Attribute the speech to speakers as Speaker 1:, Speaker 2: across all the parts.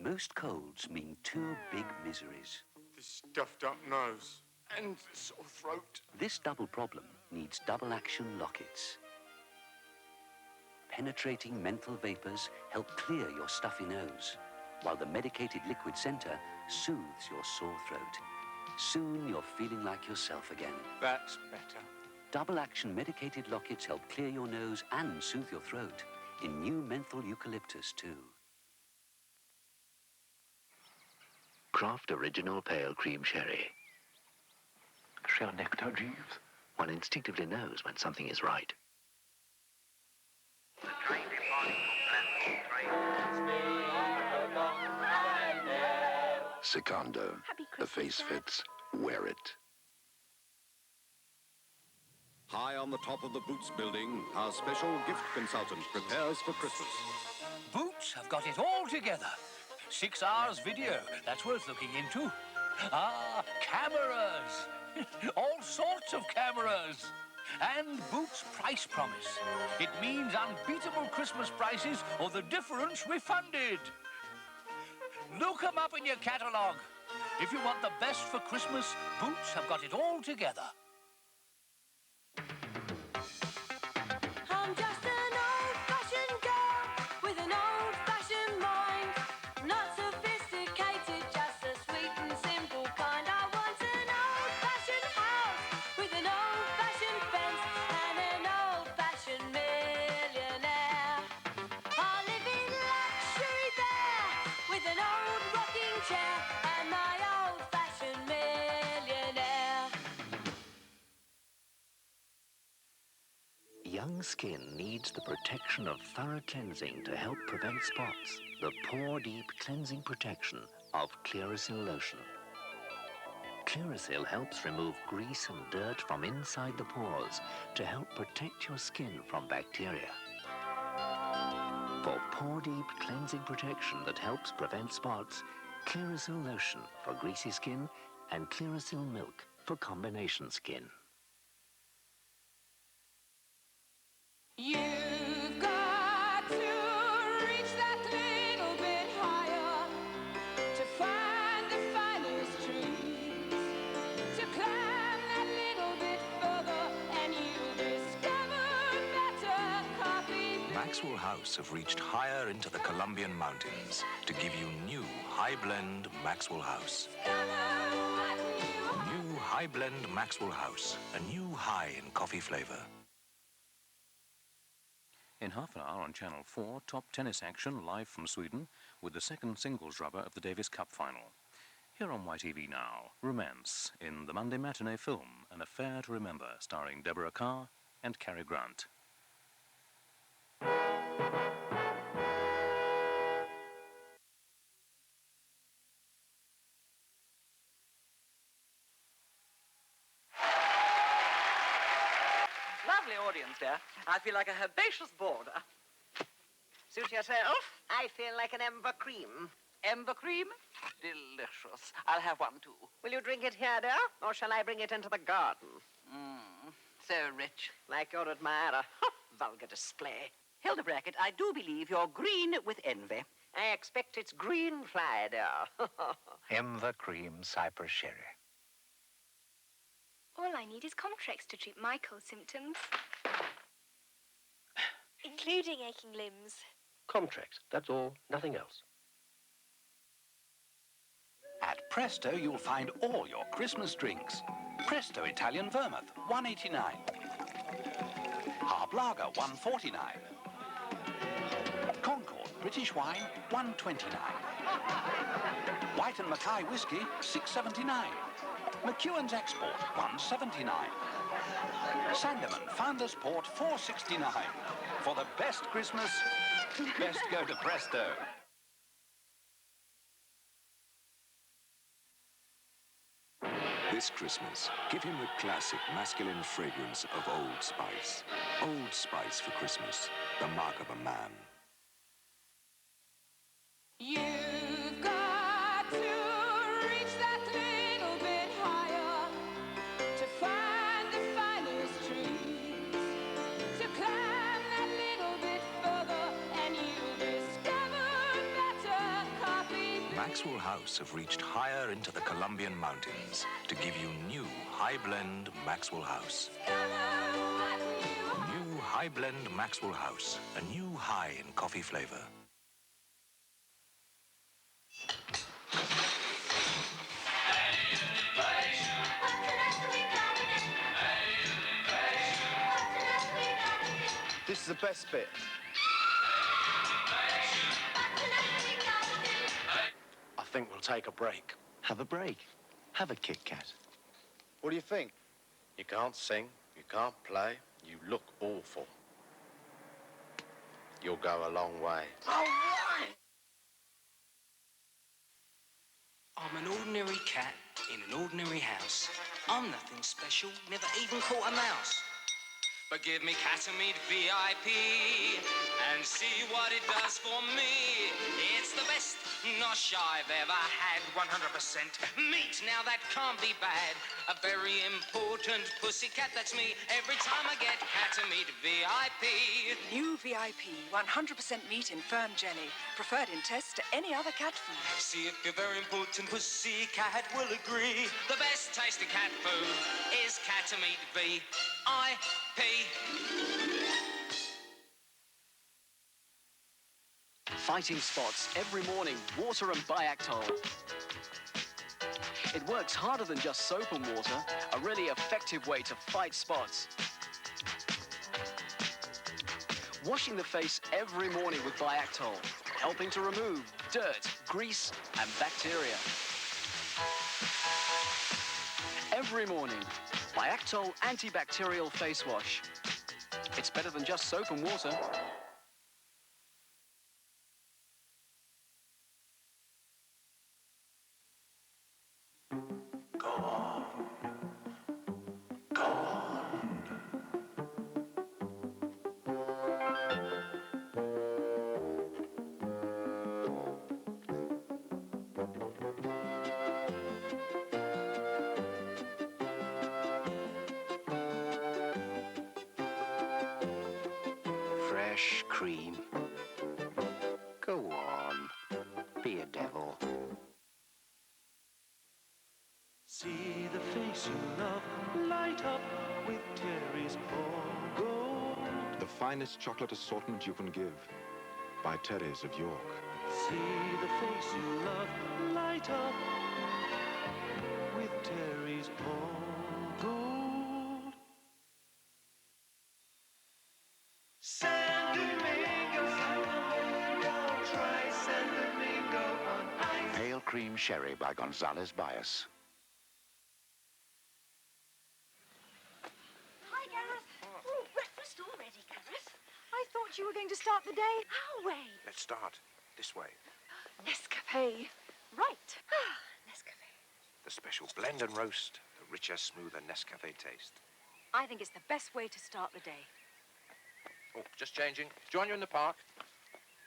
Speaker 1: Most colds mean two big miseries.
Speaker 2: This stuffed up nose and sore throat.
Speaker 1: This double problem needs double-action Lockets. Penetrating menthol vapors help clear your stuffy nose, while the medicated liquid center soothes your sore throat. Soon you're feeling like yourself again.
Speaker 2: That's better.
Speaker 1: Double-action medicated Lockets help clear your nose and soothe your throat. In new menthol eucalyptus, too. Croft Original Pale Cream Sherry.
Speaker 3: Cher nectar, Jeeves.
Speaker 1: One instinctively knows when something is right.
Speaker 4: The train departing from
Speaker 5: Sekonda. The face fits. Wear it.
Speaker 6: High on the top of the Boots building, our special gift consultant prepares for Christmas.
Speaker 7: Boots have got it all together. 6 hours video, that's worth looking into. Ah, cameras. All sorts of cameras. And Boots' price promise. It means unbeatable Christmas prices or the difference refunded. Look 'em up in your catalogue. If you want the best for Christmas, Boots have got it all together.
Speaker 8: I'm just an old-fashioned girl with an old-fashioned mind. Not sophisticated, just a sweet and simple kind. I want an old-fashioned house with an old-fashioned fence and an old-fashioned millionaire. I live in luxury there with an old rocking chair and my old-fashioned millionaire.
Speaker 1: Young skin needs the protection of thorough cleansing to help prevent spots. The pore deep cleansing protection of Clearasil lotion. Clearasil helps remove grease and dirt from inside the pores to help protect your skin from bacteria. For pore deep cleansing protection that helps prevent spots, Clearasil lotion for greasy skin and Clearasil milk for combination skin.
Speaker 8: You've got to reach that little bit higher to find the finest trees, to climb that little bit further and you'll discover better coffee.
Speaker 3: Maxwell House have reached higher into the Colombian mountains to give you new high-blend Maxwell House. New high-blend Maxwell House, a new high in coffee flavor.
Speaker 9: In half an hour on Channel 4, top tennis action live from Sweden with the second singles rubber of the Davis Cup final. Here on YTV now, Romance in the Monday matinee film An Affair to Remember, starring Deborah Kerr and Cary Grant.
Speaker 10: Lovely audience, dear. I feel like a herbaceous border. Suit yourself?
Speaker 11: I feel like an Emva Cream.
Speaker 10: Emva Cream? Delicious. I'll have one, too.
Speaker 11: Will you drink it here, dear, or shall I bring it into the garden?
Speaker 10: So rich.
Speaker 11: Like your admirer. Vulgar display.
Speaker 10: Hildebracket, I do believe you're green with envy.
Speaker 11: I expect it's green fly, dear.
Speaker 3: Emva Cream Cypress Sherry.
Speaker 12: All I need is Comtrex to treat my cold symptoms. Including aching limbs.
Speaker 13: Comtrex, that's all, nothing else.
Speaker 14: At Presto, you'll find all your Christmas drinks. Presto Italian Vermouth, $1.89. Harp Lager, $1.49. Concord British Wine, $1.29. White and Mackay Whiskey, $6.79. McEwen's Export, $1.79. Sandeman Founders Port, $4.69. For the best Christmas, best go to Presto.
Speaker 5: This Christmas, give him the classic masculine fragrance of Old Spice. Old Spice for Christmas, the mark of a man.
Speaker 8: You've got to reach that little bit higher to find the finest trees, to climb that little bit further and you'll discover better coffee
Speaker 3: Maxwell House have reached higher into the Colombian mountains to give you new high-blend Maxwell House. New high-blend Maxwell House, a new high in coffee flavor.
Speaker 15: This is the best bit. I think we'll take a break.
Speaker 1: Have a break. Have a KitKat.
Speaker 15: What do you think? You can't sing, you can't play, you look awful. You'll go a long way.
Speaker 16: All right! I'm an ordinary cat in an ordinary house. I'm nothing special, never even caught a mouse. But give me Kattomeat VIP and see what it does for me. It's the best nosh I've ever had, 100% meat. Now that can't be bad. A very important pussycat, that's me. Every time I get Kattomeat VIP.
Speaker 17: New VIP, 100% meat in firm jelly. Preferred in tests to any other cat food.
Speaker 16: See if your very important pussycat will agree. The best tasting cat food is Kattomeat VIP.
Speaker 18: Fighting spots every morning, water and Biactol. It works harder than just soap and water, a really effective way to fight spots. Washing the face every morning with Biactol, helping to remove dirt, grease and bacteria. Every morning, Biactol antibacterial face wash. It's better than just soap and water.
Speaker 14: Go on. Go on.
Speaker 1: Fresh cream. Go on. Be a devil.
Speaker 19: See the face you love light up with Terry's Pour Gold.
Speaker 5: The finest chocolate assortment you can give by Terry's of York.
Speaker 19: See the face you love light up with Terry's Pour Gold. San Domingo, try San Domingo on ice.
Speaker 1: Pale Cream Sherry by Gonzalez Bias.
Speaker 20: Hi, Gareth. Oh, breakfast already, Gareth. I thought you were going to start the day our way.
Speaker 21: Let's start this way.
Speaker 20: Nescafé. Right. Nescafé.
Speaker 21: The special blend and roast, the richer, smoother Nescafé taste.
Speaker 20: I think it's the best way to start the day.
Speaker 21: Oh, just changing. Join you in the park. I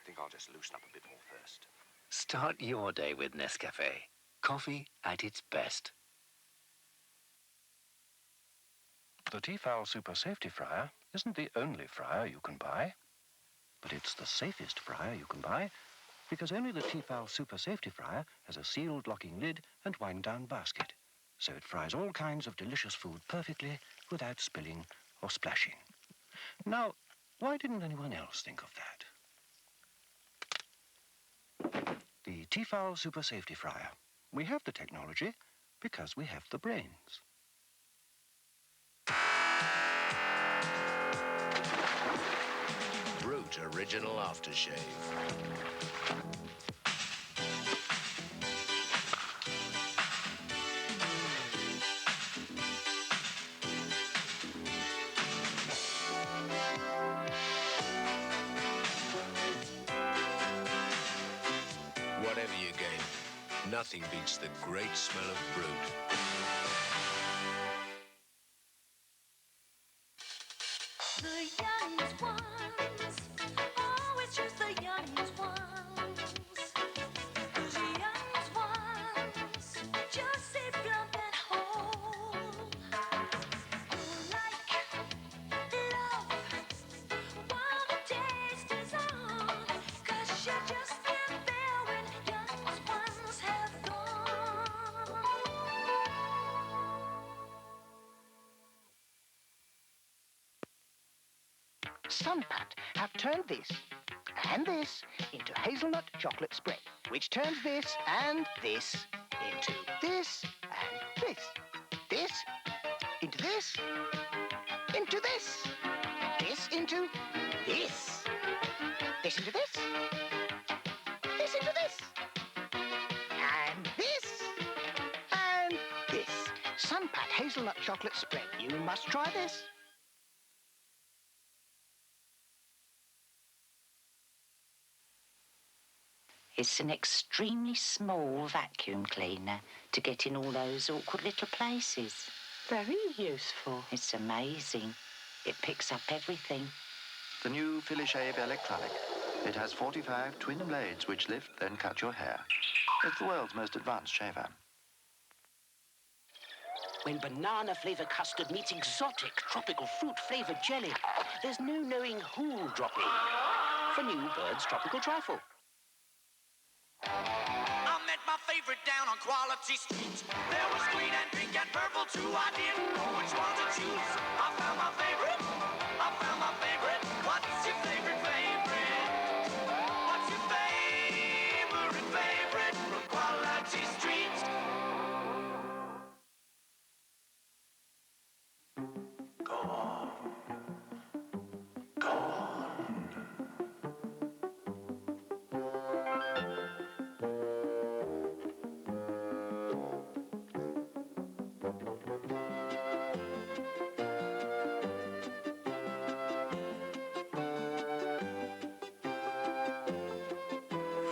Speaker 21: think I'll just loosen up a bit more first.
Speaker 1: Start your day with Nescafé. Coffee at its best.
Speaker 22: The Tefal Super Safety Fryer isn't the only fryer you can buy, but it's the safest fryer you can buy because only the Tefal Super Safety Fryer has a sealed locking lid and wind-down basket, so it fries all kinds of delicious food perfectly without spilling or splashing. Now, why didn't anyone else think of that? The Tefal Super Safety Fryer. We have the technology because we have the brains.
Speaker 23: Brut Original Aftershave. Whatever your game, nothing beats the great smell of Brut.
Speaker 8: The youngest ones, always choose the youngest ones. 'Cause the youngest ones just sit plump and whole. Like love, while the taste is on. 'Cause you just can't bear when youngest ones
Speaker 2: Sunpat have turned this and this into hazelnut chocolate spread, which turns this and this into this and this. This into this, into this, this into this, this into this, this into this, and this, and this. Sunpat hazelnut chocolate spread. You must try this.
Speaker 4: It's an extremely small vacuum cleaner to get in all those awkward little places. Very useful. It's amazing. It picks up everything.
Speaker 6: The new Philishave electronic. It has 45 twin blades which lift, then cut your hair. It's the world's most advanced shaver.
Speaker 2: When banana-flavoured custard meets exotic tropical fruit-flavoured jelly, there's no knowing who'll drop in. For new Bird's Tropical Trifle.
Speaker 24: I met my favorite down on Quality Street. There was green and pink and purple too. I didn't know which one to choose. I found my favorite. I found my favorite. What's your favorite favorite? What's your favorite from Quality Street?
Speaker 19: Go on. Go on.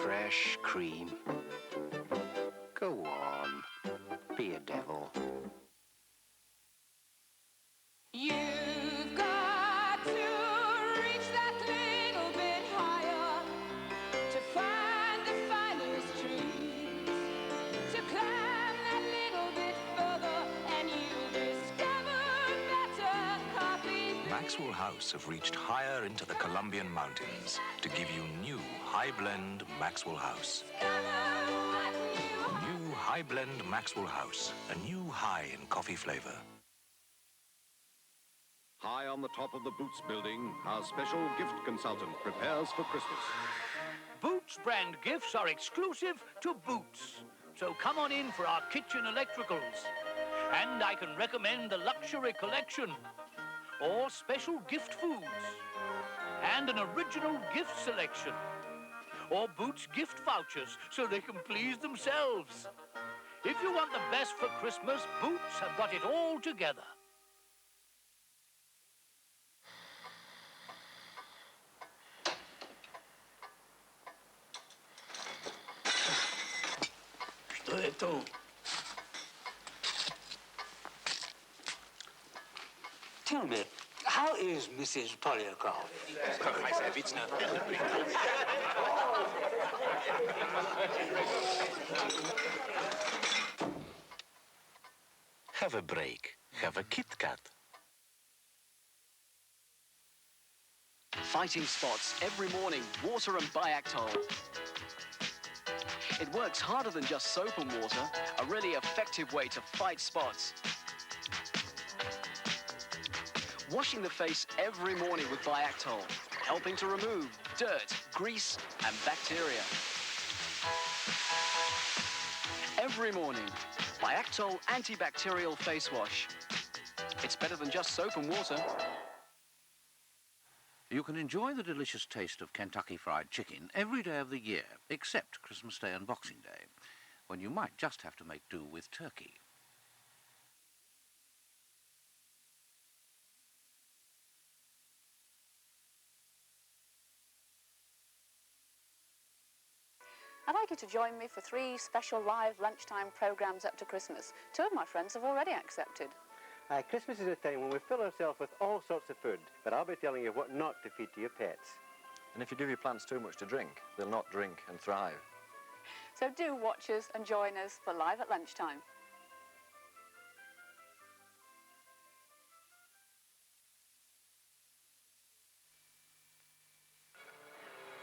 Speaker 2: Fresh cream. Go on. Be a devil.
Speaker 8: You've got to reach that little bit higher to find the finest trees, to climb that little bit further, and you'll discover better coffee.
Speaker 3: Maxwell House have reached higher into the Colombian mountains to give you new high-blend Maxwell House. New high-blend Maxwell House, a new high in coffee flavor.
Speaker 25: High on the top of the Boots building, our special gift consultant prepares for Christmas.
Speaker 7: Boots brand gifts are exclusive to Boots. So come on in for our kitchen electricals. And I can recommend the luxury collection, or special gift foods, and an original gift selection, or Boots gift vouchers so they can please themselves. If you want the best for Christmas, Boots have got it all together.
Speaker 26: Что это? Tell me, how is Mrs. Polyakov?
Speaker 3: Have a break. Have a KitKat.
Speaker 18: Fighting spots every morning, water and Biactol. It works harder than just soap and water, a really effective way to fight spots. Washing the face every morning with Biactol, helping to remove dirt, grease and bacteria. Every morning, Biactol antibacterial face wash. It's better than just soap and water.
Speaker 27: You can enjoy the delicious taste of Kentucky Fried Chicken every day of the year, except Christmas Day and Boxing Day, when you might just have to make do with turkey.
Speaker 28: I'd like you to join me for 3 special live lunchtime programmes up to Christmas. 2 of my friends have already accepted.
Speaker 29: Christmas is a time when we fill ourselves with all sorts of food, but I'll be telling you what not to feed to your pets.
Speaker 30: And if you give your plants too much to drink, they'll not drink and thrive.
Speaker 28: So do watch us and join us for Live at Lunchtime.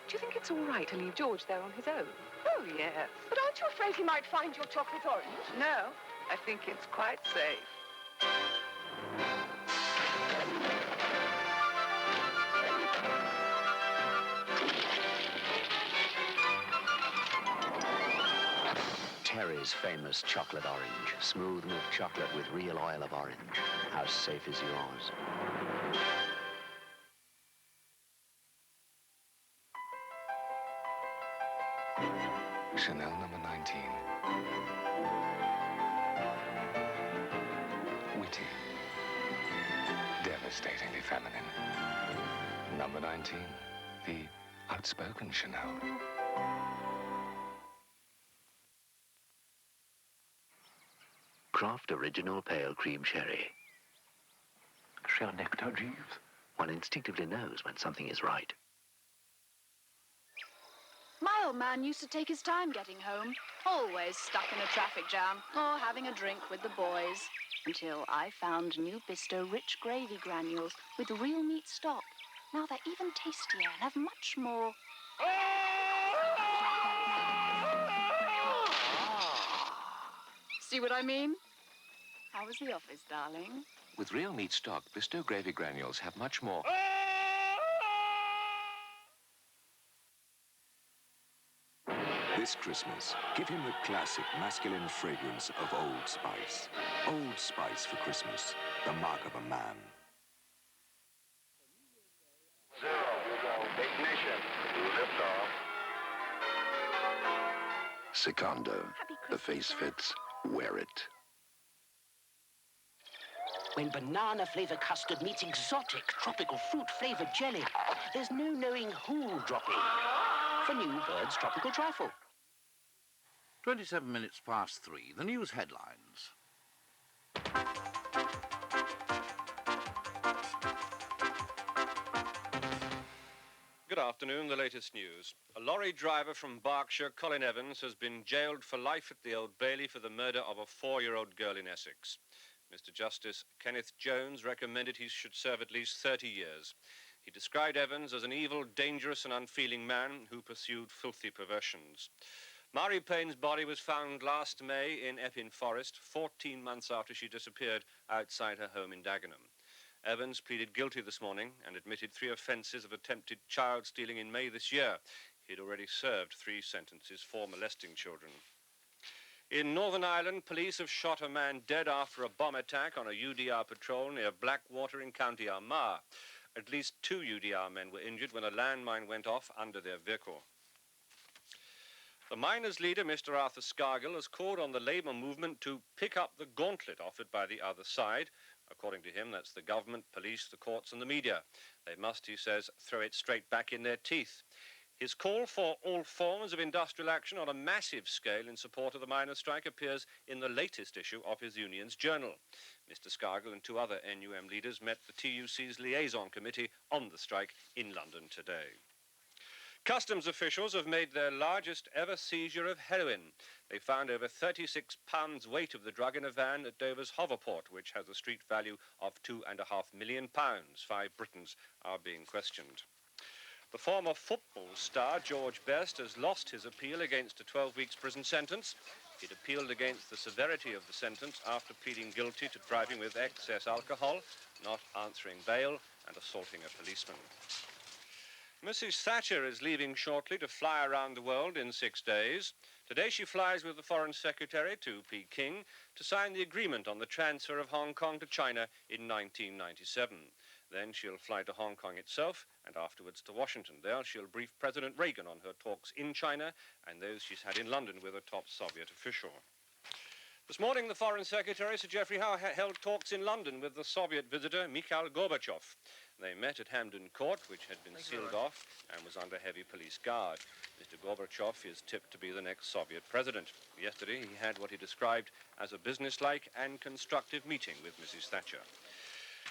Speaker 17: Do you think it's all right to leave George there on his own? Oh, yes. But aren't you afraid he might find your chocolate orange? No, I think it's quite safe.
Speaker 1: Chanel's famous chocolate orange. Smooth milk chocolate with real oil of orange. How safe is yours?
Speaker 3: Chanel number 19. Witty. Devastatingly feminine. Number 19. The outspoken Chanel.
Speaker 1: Croft Original Pale Cream Sherry.
Speaker 5: Cher nectar, Jeeves.
Speaker 1: One instinctively knows when something is right.
Speaker 28: My old man used to take his time getting home, always stuck in a traffic jam or having a drink with the boys. Until I found new Bisto rich gravy granules with real meat stock. Now they're even tastier and have much more. See what I mean? How was the office, darling?
Speaker 21: With real meat stock, Bisto gravy granules have much more.
Speaker 3: This Christmas, give him the classic masculine fragrance of Old Spice. Old Spice for Christmas, the mark of a man.
Speaker 25: Ignition. Liftoff.
Speaker 3: Sekonda. The face fits, wear it.
Speaker 9: When banana-flavored custard meets exotic tropical fruit-flavored jelly, there's no knowing who'll drop in. For new Bird's Tropical Trifle.
Speaker 27: 27 minutes past 3, the news headlines.
Speaker 10: Good afternoon, the latest news. A lorry driver from Berkshire, Colin Evans, has been jailed for life at the Old Bailey for the murder of a 4-year-old girl in Essex. Mr. Justice Kenneth Jones recommended he should serve at least 30 years. He described Evans as an evil, dangerous and unfeeling man who pursued filthy perversions. Mari Payne's body was found last May in Epping Forest, 14 months after she disappeared outside her home in Dagenham. Evans pleaded guilty this morning and admitted 3 offences of attempted child stealing in May this year. He'd already served 3 sentences for molesting children. In Northern Ireland, police have shot a man dead after a bomb attack on a UDR patrol near Blackwater in County Armagh. At least 2 UDR men were injured when a landmine went off under their vehicle. The miners' leader, Mr. Arthur Scargill, has called on the Labour movement to pick up the gauntlet offered by the other side. According to him, that's the government, police, the courts and the media. They must, he says, throw it straight back in their teeth. His call for all forms of industrial action on a massive scale in support of the miners' strike appears in the latest issue of his union's journal. Mr. Scargill and 2 other NUM leaders met the TUC's liaison committee on the strike in London today. Customs officials have made their largest ever seizure of heroin. They found over 36 pounds weight of the drug in a van at Dover's Hoverport, which has a street value of £2.5 million. 5 Britons are being questioned. The former football star, George Best, has lost his appeal against a 12-week prison sentence. He'd appealed against the severity of the sentence after pleading guilty to driving with excess alcohol, not answering bail, and assaulting a policeman. Mrs. Thatcher is leaving shortly to fly around the world in 6 days. Today she flies with the Foreign Secretary to Peking to sign the agreement on the transfer of Hong Kong to China in 1997. Then she'll fly to Hong Kong itself and afterwards to Washington. There she'll brief President Reagan on her talks in China and those she's had in London with a top Soviet official. This morning, the Foreign Secretary, Sir Geoffrey Howe, held talks in London with the Soviet visitor, Mikhail Gorbachev. They met at Hampden Court, which had been sealed off and was under heavy police guard. Mr. Gorbachev is tipped to be the next Soviet president. Yesterday, he had what he described as a businesslike and constructive meeting with Mrs. Thatcher.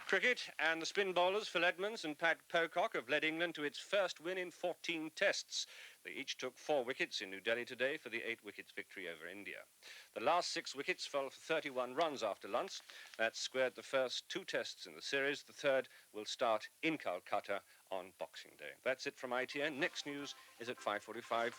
Speaker 10: Cricket, and the spin bowlers Phil Edmonds and Pat Pocock have led England to its first win in 14 tests. They each took 4 wickets in New Delhi today for the 8 wickets victory over India. The last 6 wickets fell for 31 runs after lunch. That squared the first 2 tests in the series. The third will start in Calcutta on Boxing Day. That's it from ITN. Next news is at 5:45.